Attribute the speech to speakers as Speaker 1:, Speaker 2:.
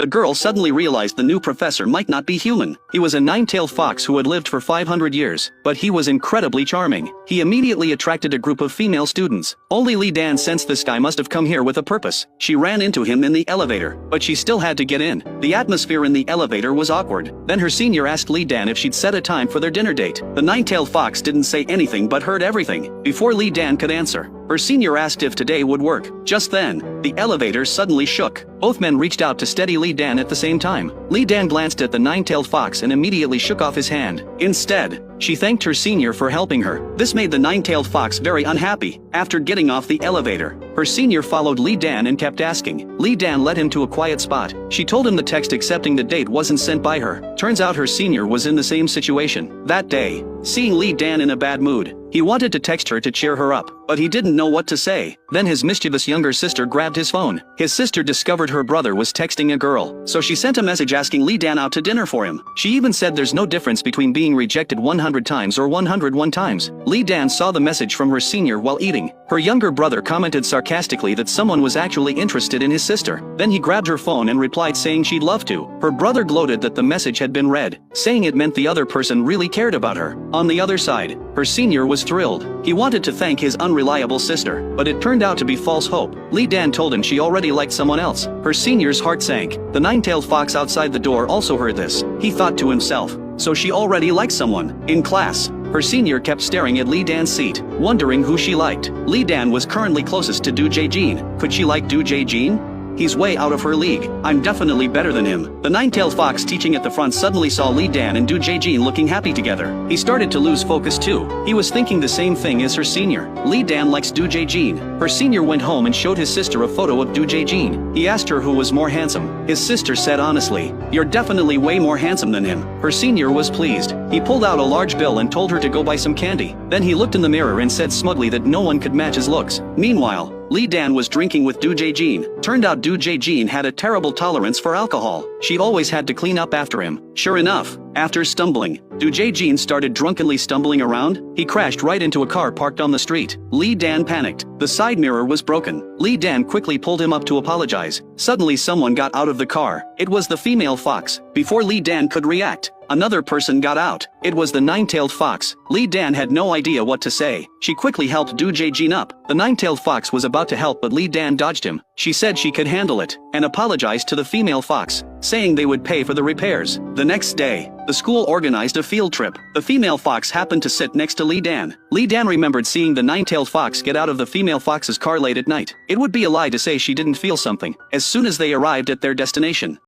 Speaker 1: the girl suddenly realized the new professor might not be human. He was a nine-tailed fox who had lived for 500 years, but he was incredibly charming. He immediately attracted a group of female students. Only Li Dan sensed this guy must have come here with a purpose. She ran into him in the elevator, but she still had to get in. The atmosphere in the elevator was awkward. Then her senior asked Li Dan if she'd set a time for their dinner date. The nine-tailed fox didn't say anything but heard everything. Before Li Dan could answer, her senior asked if today would work. Just then, the elevator suddenly shook. Both men reached out to steady Li Dan at the same time. Li Dan glanced at the nine-tailed fox and immediately shook off his hand. Instead, she thanked her senior for helping her. This made the nine-tailed fox very unhappy. After getting off the elevator, her senior followed Li Dan and kept asking. Li Dan led him to a quiet spot. She told him the text accepting the date wasn't sent by her. Turns out her senior was in the same situation. That day, seeing Li Dan in a bad mood, he wanted to text her to cheer her up, but he didn't know what to say. Then his mischievous younger sister grabbed his phone. His sister discovered her brother was texting a girl, so she sent a message asking Li Dan out to dinner for him. She even said there's no difference between being rejected 100 times or 101 times. Li Dan saw the message from her senior while eating. Her younger brother commented sarcastically that someone was actually interested in his sister. Then he grabbed her phone and replied saying she'd love to. Her brother gloated that the message had been read, saying it meant the other person really cared about her. On the other side, her senior was thrilled. He wanted to thank his unreliable sister, but it turned out to be false hope. Li Dan told him she already liked someone else. Her senior's heart sank. The nine-tailed fox outside the door also heard this. He thought to himself, so she already liked someone. In class, her senior kept staring at Li Dan's seat, wondering who she liked. Li Dan was currently closest to Du Jaejin. Could she like Du Jaejin? He's way out of her league. I'm definitely better than him. The nine-tailed fox teaching at the front suddenly saw Li Dan and Du Jaejin looking happy together. He started to lose focus too. He was thinking the same thing as her senior. Li Dan likes Du Jaejin. Her senior went home and showed his sister a photo of Du Jaejin. He asked her who was more handsome. His sister said honestly, "You're definitely way more handsome than him." Her senior was pleased. He pulled out a large bill and told her to go buy some candy. Then he looked in the mirror and said smugly that no one could match his looks. Meanwhile, Li Dan was drinking with Du Jaejin. Turned out Du Jaejin had a terrible tolerance for alcohol. She always had to clean up after him. Sure enough, after stumbling, Du Jaejin started drunkenly stumbling around. He crashed right into a car parked on the street. Li Dan panicked. The side mirror was broken. Li Dan quickly pulled him up to apologize. Suddenly someone got out of the car. It was the female fox. Before Li Dan could react, another person got out. It was the nine-tailed fox. Li Dan had no idea what to say. She quickly helped Du Jaejin up. The nine-tailed fox was about to help but Li Dan dodged him. She said she could handle it, and apologized to the female fox, saying they would pay for the repairs. The next day, the school organized a field trip. The female fox happened to sit next to Li Dan. Li Dan remembered seeing the nine-tailed fox get out of the female fox's car late at night. It would be a lie to say she didn't feel something. As soon as they arrived at their destination,